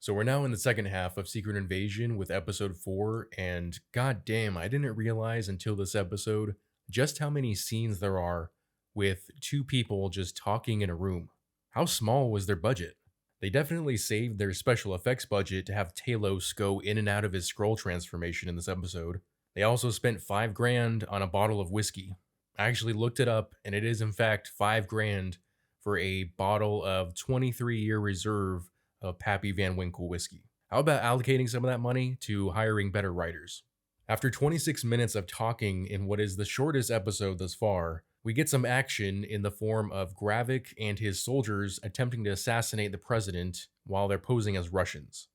So we're now in the second half of Secret Invasion with episode 4, and god damn, I didn't realize until this episode just how many scenes there are with two people just talking in a room. How small was their budget? They definitely saved their special effects budget to have Talos go in and out of his scroll transformation in this episode. They also spent 5 grand on a bottle of whiskey. I actually looked it up, and it is in fact 5 grand for a bottle of 23-year reserve of Pappy Van Winkle whiskey. How about allocating some of that money to hiring better writers? After 26 minutes of talking in what is the shortest episode thus far, we get some action in the form of Gravik and his soldiers attempting to assassinate the president while they're posing as Russians.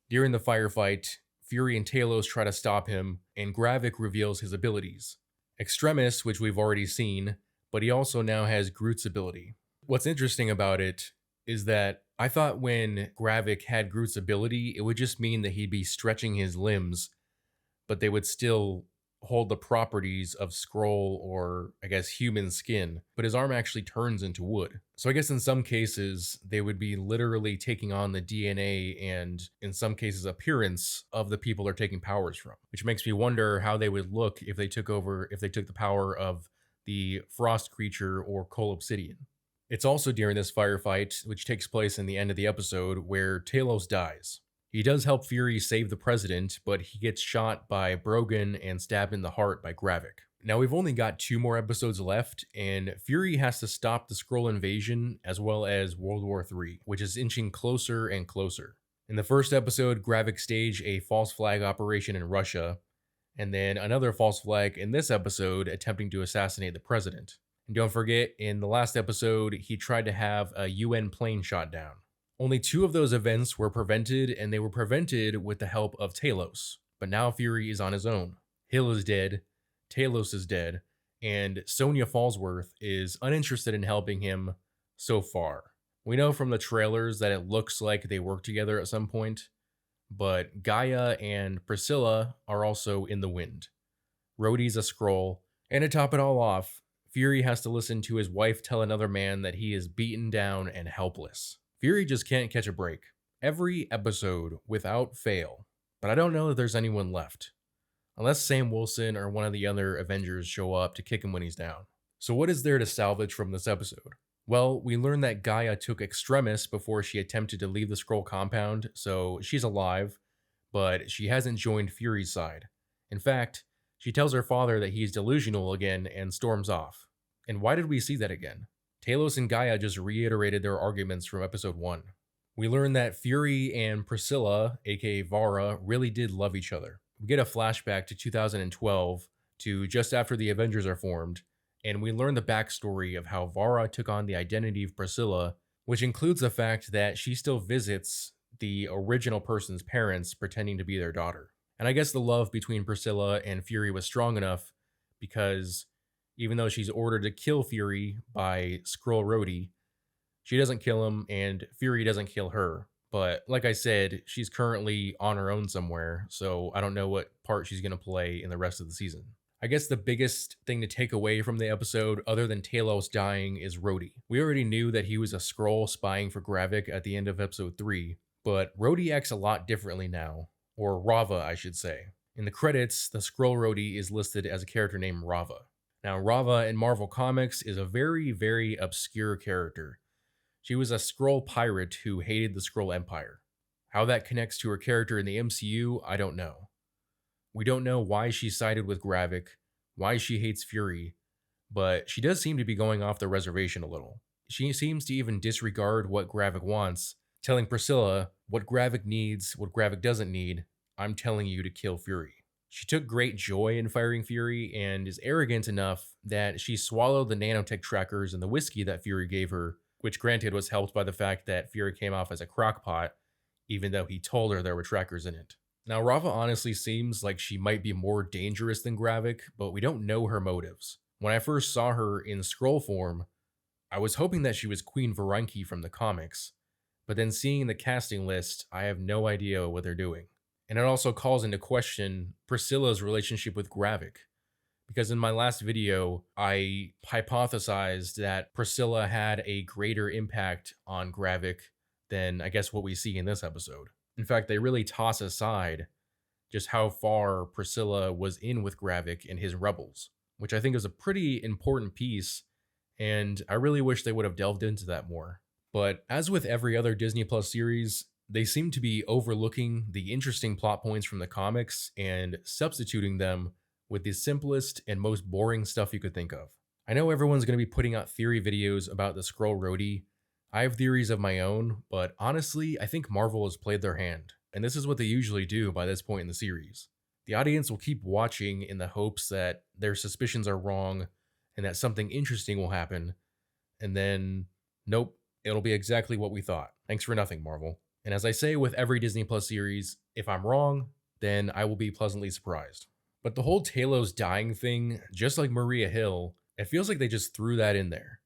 During the firefight, Fury and Talos try to stop him, and Gravik reveals his abilities. Extremis, which we've already seen, but he also now has Groot's ability. What's interesting about it is that I thought when Gravik had Groot's ability, it would just mean that he'd be stretching his limbs, but they would still hold the properties of Skrull or, I guess, human skin. But his arm actually turns into wood. So I guess in some cases, they would be literally taking on the DNA and, in some cases, appearance of the people they're taking powers from. Which makes me wonder how they would look if they took the power of the frost creature or coal obsidian. It's also during this firefight, which takes place in the end of the episode, where Talos dies. He does help Fury save the president, but he gets shot by Brogan and stabbed in the heart by Gravik. Now we've only got 2 more episodes left, and Fury has to stop the Skrull invasion as well as World War III, which is inching closer and closer. In the first episode, Gravik staged a false flag operation in Russia, and then another false flag in this episode attempting to assassinate the president. And don't forget, in the last episode, he tried to have a UN plane shot down. Only 2 of those events were prevented, and they were prevented with the help of Talos. But now Fury is on his own. Hill is dead, Talos is dead, and Sonya Fallsworth is uninterested in helping him so far. We know from the trailers that it looks like they work together at some point, but Gaia and Priscilla are also in the wind. Rhodey's a Skrull, and to top it all off, Fury has to listen to his wife tell another man that he is beaten down and helpless. Fury just can't catch a break. Every episode, without fail. But I don't know if there's anyone left. Unless Sam Wilson or one of the other Avengers show up to kick him when he's down. So what is there to salvage from this episode? Well, we learn that Gaia took Extremis before she attempted to leave the Skrull compound, so she's alive, but she hasn't joined Fury's side. In fact, she tells her father that he's delusional again and storms off. And why did we see that again? Talos and Gaia just reiterated their arguments from episode 1. We learn that Fury and Priscilla, aka Vara, really did love each other. We get a flashback to 2012, to just after the Avengers are formed, and we learn the backstory of how Vara took on the identity of Priscilla, which includes the fact that she still visits the original person's parents pretending to be their daughter. And I guess the love between Priscilla and Fury was strong enough because even though she's ordered to kill Fury by Skrull Rhodey, she doesn't kill him and Fury doesn't kill her. But like I said, she's currently on her own somewhere, so I don't know what part she's going to play in the rest of the season. I guess the biggest thing to take away from the episode, other than Talos dying, is Rhodey. We already knew that he was a Skrull spying for Gravik at the end of episode 3, but Rhodey acts a lot differently now. Or Rava, I should say. In the credits, the Skrull Rhodey is listed as a character named Rava. Now, Rava in Marvel Comics is a very, very obscure character. She was a Skrull pirate who hated the Skrull Empire. How that connects to her character in the MCU, I don't know. We don't know why she sided with Gravik, why she hates Fury, but she does seem to be going off the reservation a little. She seems to even disregard what Gravik wants, telling Priscilla what Gravik needs, what Gravik doesn't need. I'm telling you to kill Fury. She took great joy in firing Fury and is arrogant enough that she swallowed the nanotech trackers and the whiskey that Fury gave her, which granted was helped by the fact that Fury came off as a crockpot, even though he told her there were trackers in it. Now, Rava honestly seems like she might be more dangerous than Gravik, but we don't know her motives. When I first saw her in Skrull form, I was hoping that she was Queen Varanki from the comics, but then seeing the casting list, I have no idea what they're doing. And it also calls into question Priscilla's relationship with Gravik, because in my last video, I hypothesized that Priscilla had a greater impact on Gravik than I guess what we see in this episode. In fact, they really toss aside just how far Priscilla was in with Gravik and his rebels, which I think is a pretty important piece, and I really wish they would have delved into that more. But as with every other Disney Plus series, they seem to be overlooking the interesting plot points from the comics and substituting them with the simplest and most boring stuff you could think of. I know everyone's going to be putting out theory videos about the Skrull Rhodey. I have theories of my own, but honestly, I think Marvel has played their hand, and this is what they usually do by this point in the series. The audience will keep watching in the hopes that their suspicions are wrong and that something interesting will happen, and then, nope, it'll be exactly what we thought. Thanks for nothing, Marvel. And as I say with every Disney Plus series, if I'm wrong, then I will be pleasantly surprised. But the whole Talos dying thing, just like Maria Hill, it feels like they just threw that in there.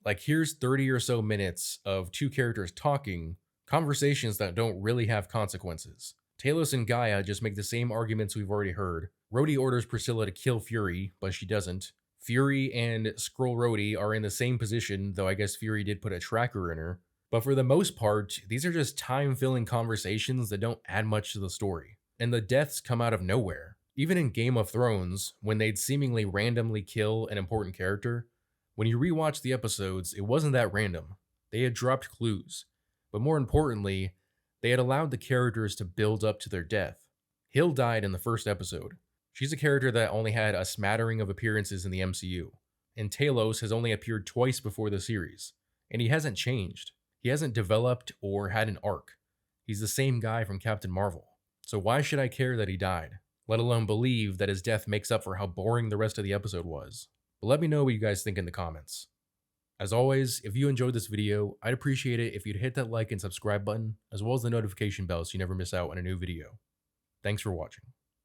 Like, here's 30 or so minutes of two characters talking, conversations that don't really have consequences. Talos and Gaia just make the same arguments we've already heard. Rhodey orders Priscilla to kill Fury, but she doesn't. Fury and Skrull Rhodey are in the same position, though I guess Fury did put a tracker in her. But for the most part, these are just time-filling conversations that don't add much to the story. And the deaths come out of nowhere. Even in Game of Thrones, when they'd seemingly randomly kill an important character, when you rewatch the episodes, it wasn't that random. They had dropped clues. But more importantly, they had allowed the characters to build up to their death. Hill died in the first episode. She's a character that only had a smattering of appearances in the MCU. And Talos has only appeared twice before the series. And he hasn't changed. He hasn't developed or had an arc. He's the same guy from Captain Marvel. So why should I care that he died? Let alone believe that his death makes up for how boring the rest of the episode was. But let me know what you guys think in the comments. As always, if you enjoyed this video, I'd appreciate it if you'd hit that like and subscribe button, as well as the notification bell so you never miss out on a new video. Thanks for watching.